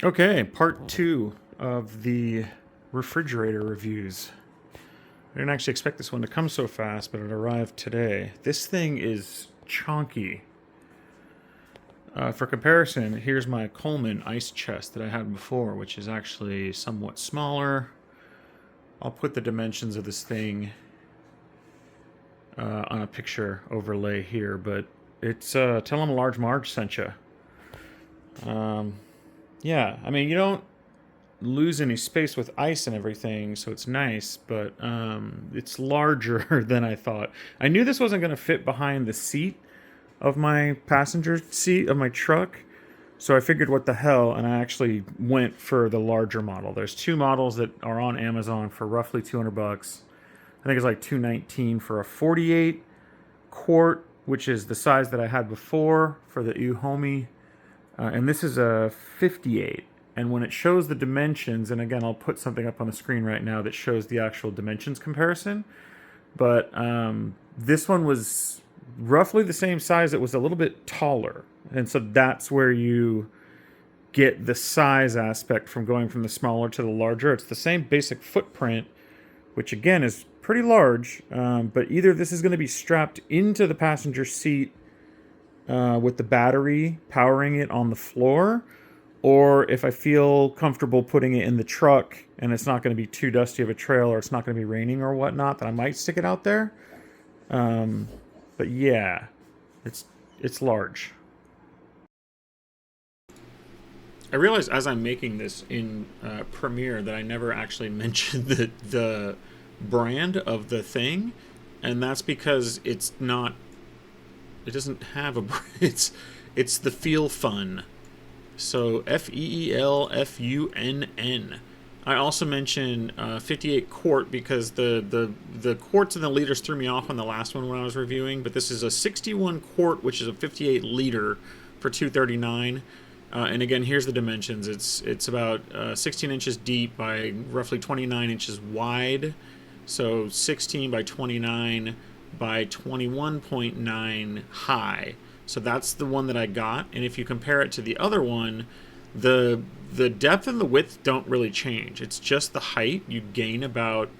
Okay, part 2 of the refrigerator reviews. I didn't actually expect this one to come so fast, but it arrived today. This thing is chonky. For comparison, here's my Coleman ice chest that I had before, which is actually somewhat smaller. I'll put the dimensions of this thing on a picture overlay here, but it's tell them Large Marge sent you. Yeah, I mean, you don't lose any space with ice and everything, so it's nice, but it's larger than I thought. I knew this wasn't going to fit behind the seat of my passenger seat of my truck, so I figured what the hell, and I actually went for the larger model. There's two models that are on Amazon for roughly 200 bucks. I think it's like $219 for a 48 quart, which is the size that I had before for the Uhomie. And this is a 58. And when it shows the dimensions, and again, I'll put something up on the screen right now that shows the actual dimensions comparison. But this one was roughly the same size. It was a little bit taller. And so that's where you get the size aspect from going from the smaller to the larger. It's the same basic footprint, which again is pretty large. But either this is going to be strapped into the passenger seat with the battery powering it on the floor, or if I feel comfortable putting it in the truck and it's not going to be too dusty of a trail or it's not going to be raining or whatnot, then I might stick it out there. But yeah, it's large. I realized as I'm making this in Premiere that I never actually mentioned the brand of the thing, and that's because it doesn't have a brand. It's the Feel Fun. So FEELFUNN. I also mentioned 58 quart because the quarts and the liters threw me off on the last one when I was reviewing, but this is a 61 quart, which is a 58 liter for $239. And again, here's the dimensions. It's about 16 inches deep by roughly 29 inches wide. So 16 by 29 by 21.9 high. So that's the one that I got. And if you compare it to the other one, the depth and the width don't really change. It's just the height. You gain about,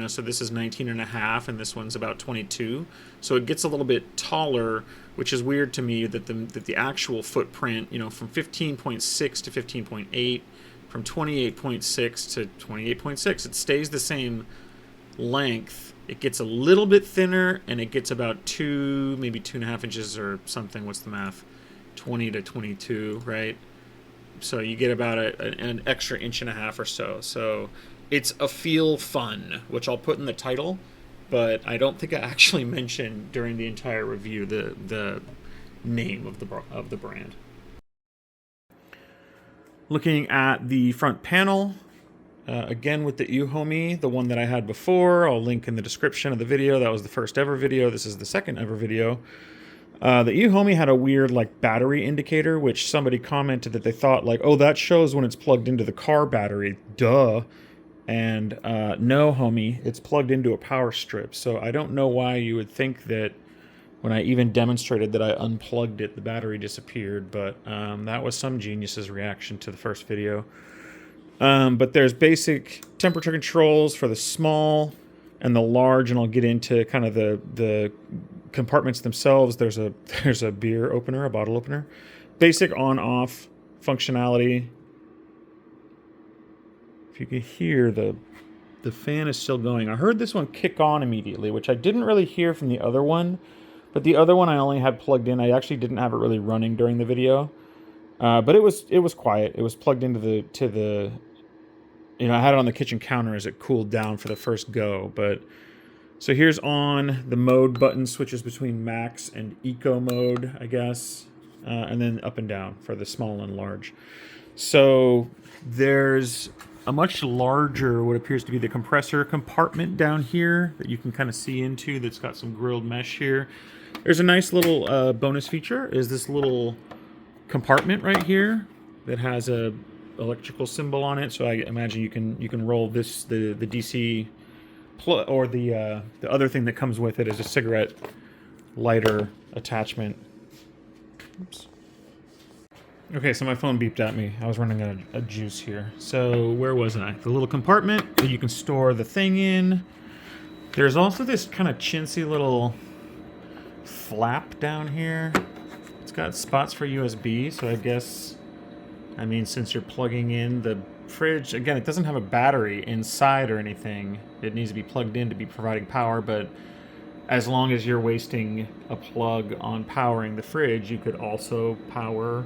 so this is 19 and a half and this one's about 22. So it gets a little bit taller, which is weird to me that the actual footprint, from 15.6 to 15.8, from 28.6 to 28.6, it stays the same length. It gets a little bit thinner, and it gets about maybe 2.5 inches or something. What's the math? 20 to 22, right? So you get about an extra inch and a half or so. So it's a Feel Fun, which I'll put in the title, but I don't think I actually mentioned during the entire review the name of the brand. Looking at the front panel. Again with the Uhomie, the one that I had before, I'll link in the description of the video. That was the first ever video. This is the second ever video. The Uhomie had a weird battery indicator, which somebody commented that they thought oh, that shows when it's plugged into the car battery. Duh. And no, homie, it's plugged into a power strip. So I don't know why you would think that when I even demonstrated that I unplugged it, the battery disappeared. But that was some genius's reaction to the first video. But there's basic temperature controls for the small and the large, and I'll get into kind of the compartments themselves. There's a beer opener, a bottle opener. Basic on-off functionality. If you can hear, the fan is still going. I heard this one kick on immediately, which I didn't really hear from the other one. But the other one I only had plugged in. I actually didn't have it really running during the video. But it was quiet. It was plugged into the I had it on the kitchen counter as it cooled down for the first go. But so here's on. The mode button switches between max and eco mode, I guess, and then up and down for the small and large. So there's a much larger, what appears to be the compressor compartment down here that you can kind of see into. That's got some grilled mesh here. There's a nice little bonus feature. Is this little compartment right here that has a electrical symbol on it, so I imagine you can roll the DC or the other thing that comes with it is a cigarette lighter attachment. Oops. Okay, so my phone beeped at me. I was running out of juice here. So where was I? The little compartment that you can store the thing in. There's also this kind of chintzy little flap down here. It's got spots for USB, so I guess, I mean, since you're plugging in the fridge, again, it doesn't have a battery inside or anything. It needs to be plugged in to be providing power, but as long as you're wasting a plug on powering the fridge, you could also power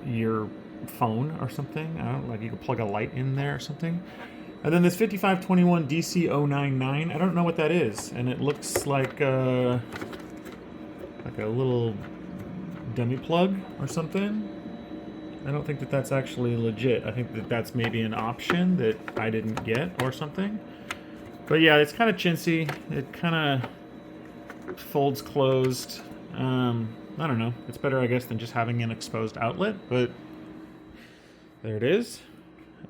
your phone or something. I don't know, like you could plug a light in there or something. And then this 5521 DC099, I don't know what that is, and it looks like a little dummy plug or something. I don't think that that's actually legit. I think that that's maybe an option that I didn't get or something. But yeah, it's kind of chintzy. It kind of folds closed. I don't know. It's better, I guess, than just having an exposed outlet, but there it is.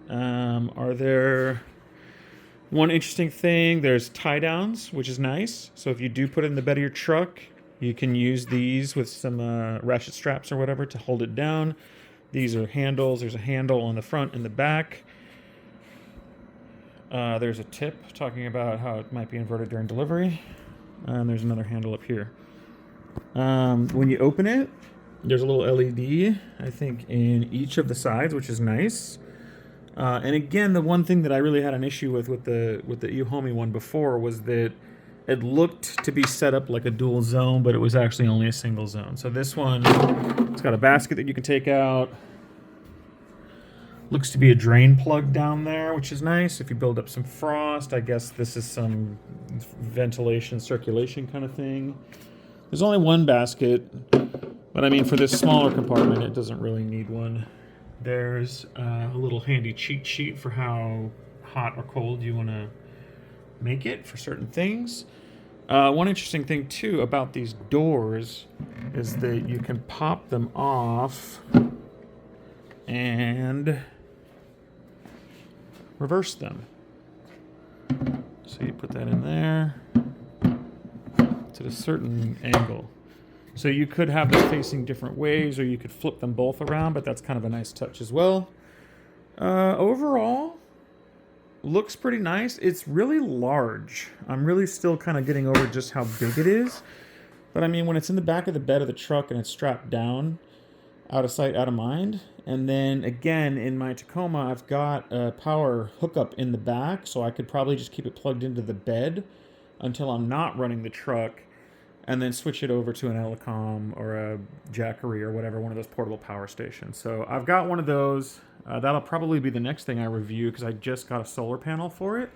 Are there... One interesting thing, there's tie downs, which is nice. So if you do put it in the bed of your truck, you can use these with some ratchet straps or whatever to hold it down. These are handles. There's a handle on the front and the back. There's a tip talking about how it might be inverted during delivery. And there's another handle up here. When you open it, there's a little LED, I think, in each of the sides, which is nice. And again, the one thing that I really had an issue with the eHomey one before was that it looked to be set up like a dual zone, but it was actually only a single zone. So this one, it's got a basket that you can take out. Looks to be a drain plug down there, which is nice. If you build up some frost, I guess this is some ventilation, circulation kind of thing. There's only one basket, but I mean, for this smaller compartment, it doesn't really need one. There's a little handy cheat sheet for how hot or cold you want to make it for certain things. One interesting thing, too, about these doors is that you can pop them off and reverse them. So you put that in there. At a certain angle. So you could have them facing different ways, or you could flip them both around, but that's kind of a nice touch as well. Overall, looks pretty nice. It's really large. I'm really still kind of getting over just how big it is. But I mean, when it's in the back of the bed of the truck and it's strapped down, out of sight, out of mind. And then again, in my Tacoma, I've got a power hookup in the back, so I could probably just keep it plugged into the bed until I'm not running the truck, and then switch it over to an Elecom or a Jackery or whatever, one of those portable power stations. So I've got one of those. That'll probably be the next thing I review because I just got a solar panel for it.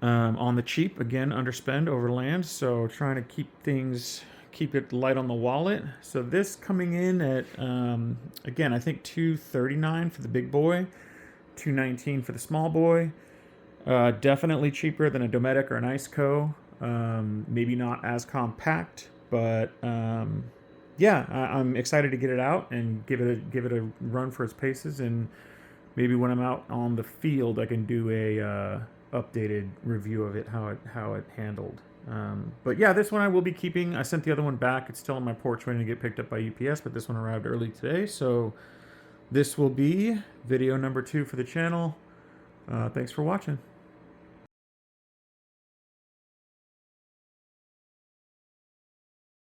On the cheap, again, underspend, overland. So trying to keep it light on the wallet. So this coming in at, again, I think $239 for the big boy, $219 for the small boy. Definitely cheaper than a Dometic or an Iceco. Maybe not as compact, but yeah, I'm excited to get it out and give it a run for its paces, and maybe when I'm out on the field, I can do a updated review of it, how it handled. But yeah, this one I will be keeping. I sent the other one back. It's still on my porch waiting to get picked up by UPS, but this one arrived early today, so this will be video number 2 for the channel. Thanks for watching.